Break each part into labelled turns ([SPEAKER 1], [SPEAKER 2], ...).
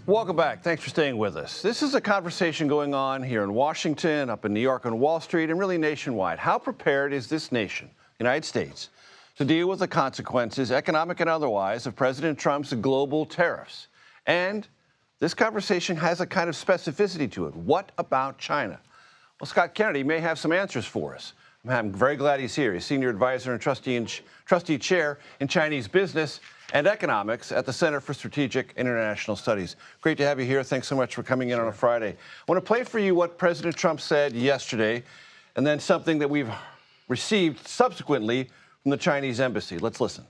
[SPEAKER 1] Welcome back. Thanks for staying with us. This is a conversation going on here in Washington, up in New York on Wall Street, and really nationwide. How prepared is this nation, the United States, to deal with the consequences, economic and otherwise, of President Trump's global tariffs? And this conversation has a kind of specificity to it. What about China? Well, Scott Kennedy may have some answers for us. I'm very glad he's here. He's Senior Advisor and Trustee Chair in Chinese Business and Economics at the Center for Strategic International Studies. Great to have you here. Thanks so much for coming in on a Friday. I want to play for you what President Trump said yesterday, and then something that we've received subsequently from the Chinese embassy. Let's listen.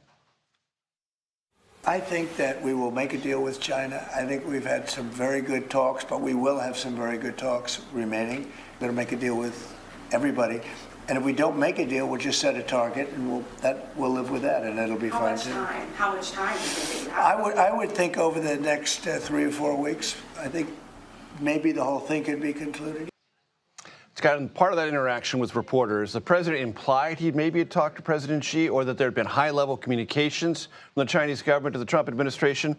[SPEAKER 2] I think that we will make a deal with China. I think we've had some very good talks, but we will have some very good talks remaining. We're going to make a deal with everybody. And if we don't make a deal, we'll just set a target, and we'll live with that, and it'll be fine too.
[SPEAKER 3] How much time do you think you have?
[SPEAKER 2] I would think over the next 3 or 4 weeks. I think maybe the whole thing could be concluded.
[SPEAKER 1] Scott, part of that interaction with reporters, the president implied he'd maybe had talked to President Xi, or that there had been high-level communications from the Chinese government to the Trump administration.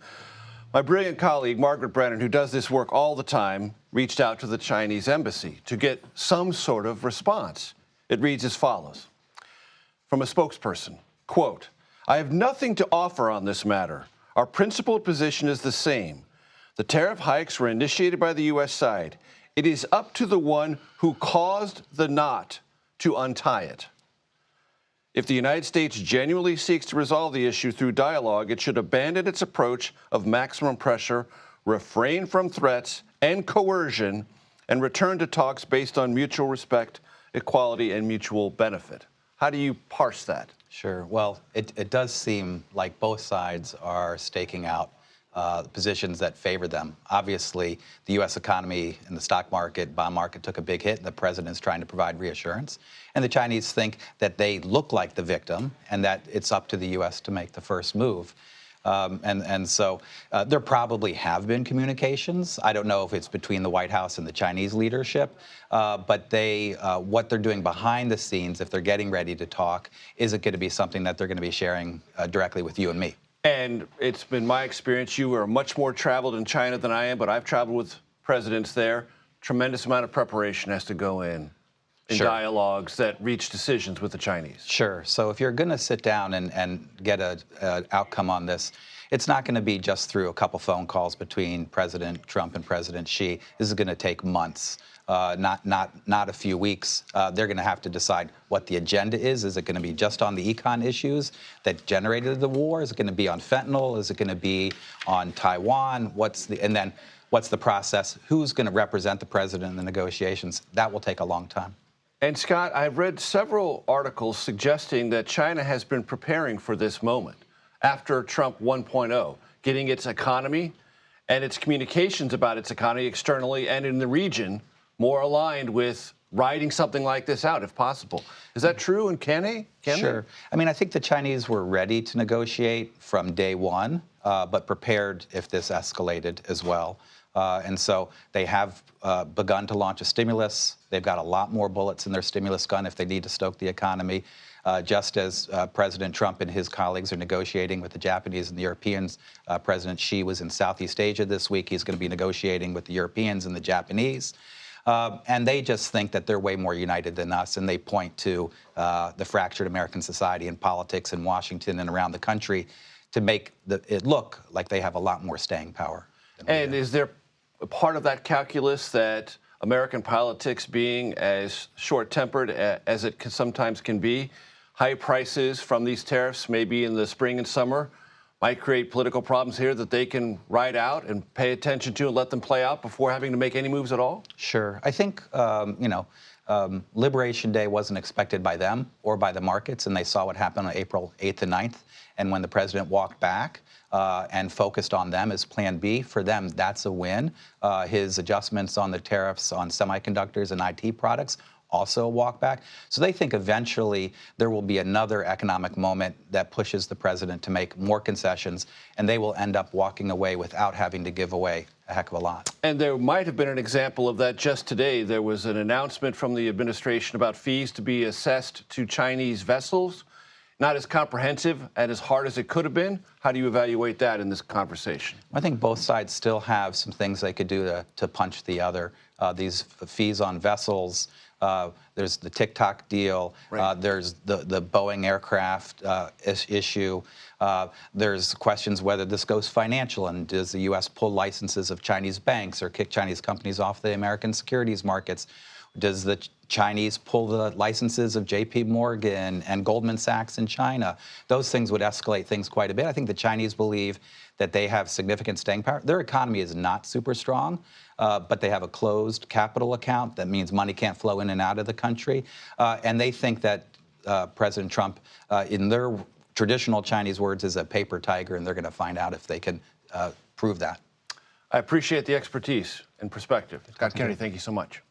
[SPEAKER 1] My brilliant colleague, Margaret Brennan, who does this work all the time, reached out to the Chinese embassy to get some sort of response. It reads as follows. From a spokesperson, quote, "I have nothing to offer on this matter. Our principled position is the same. The tariff hikes were initiated by the U.S. side. It is up to the one who caused the knot to untie it. If the United States genuinely seeks to resolve the issue through dialogue, it should abandon its approach of maximum pressure, refrain from threats and coercion, and return to talks based on mutual respect, equality, and mutual benefit." How do you parse that?
[SPEAKER 4] Sure. Well, it does seem like both sides are staking out positions that favor them. Obviously, the U.S. economy and the stock market, bond market took a big hit, and the president's trying to provide reassurance. And the Chinese think that they look like the victim and that it's up to the U.S. to make the first move. So there probably have been communications. I don't know if it's between the White House and the Chinese leadership, but what they're doing behind the scenes, if they're getting ready to talk, isn't going to be something that they're going to be sharing directly with you and me.
[SPEAKER 1] And it's been my experience, you are much more traveled in China than I am, but I've traveled with presidents there. Tremendous amount of preparation has to go in
[SPEAKER 4] Sure.
[SPEAKER 1] dialogues that reach decisions with the Chinese.
[SPEAKER 4] Sure. So if you're going to sit down and get an outcome on this, it's not going to be just through a couple phone calls between President Trump and President Xi. This is going to take months, not a few weeks. They're going to have to decide what the agenda is. Is it going to be just on the econ issues that generated the war? Is it going to be on fentanyl? Is it going to be on Taiwan? And then what's the process? Who's going to represent the president in the negotiations? That will take a long time.
[SPEAKER 1] And Scott, I've read several articles suggesting that China has been preparing for this moment after Trump 1.0, getting its economy and its communications about its economy externally and in the region more aligned with riding something like this out, if possible. Is that true? And can they?
[SPEAKER 4] Sure. I mean, I think the Chinese were ready to negotiate from day one, but prepared if this escalated as well. And so they have begun to launch a stimulus. They've got a lot more bullets in their stimulus gun if they need to stoke the economy. Just as President Trump and his colleagues are negotiating with the Japanese and the Europeans, President Xi was in Southeast Asia this week. He's going to be negotiating with the Europeans and the Japanese. And they just think that they're way more united than us, and they point to the fractured American society and politics in Washington and around the country to make it look like they have a lot more staying power.
[SPEAKER 1] And is there a part of that calculus that American politics being as short-tempered as it sometimes can be, high prices from these tariffs, maybe in the spring and summer, might create political problems here that they can ride out and pay attention to and let them play out before having to make any moves at all?
[SPEAKER 4] Sure. I think, Liberation Day wasn't expected by them or by the markets, and they saw what happened on April 8th and 9th. And when the president walked back and focused on them as Plan B, for them, that's a win. His adjustments on the tariffs on semiconductors and IT products, also a walk back. So they think eventually there will be another economic moment that pushes the president to make more concessions, and they will end up walking away without having to give away a heck of a lot.
[SPEAKER 1] And there might have been an example of that just today. There was an announcement from the administration about fees to be assessed to Chinese vessels not as comprehensive and as hard as it could have been? How do you evaluate that in this conversation?
[SPEAKER 4] I think both sides still have some things they could do to punch the other. These fees on vessels, there's the TikTok deal,
[SPEAKER 1] Right.
[SPEAKER 4] there's the Boeing aircraft issue. There's questions whether this goes financial, and does the U.S. pull licenses of Chinese banks or kick Chinese companies off the American securities markets? Does the Chinese pull the licenses of J.P. Morgan and Goldman Sachs in China? Those things would escalate things quite a bit. I think the Chinese believe that they have significant staying power. Their economy is not super strong, but they have a closed capital account. That means money can't flow in and out of the country. And they think that President Trump, in their traditional Chinese words, is a paper tiger, and they're going to find out if they can prove that.
[SPEAKER 1] I appreciate the expertise and perspective. Scott Kennedy, thank you so much.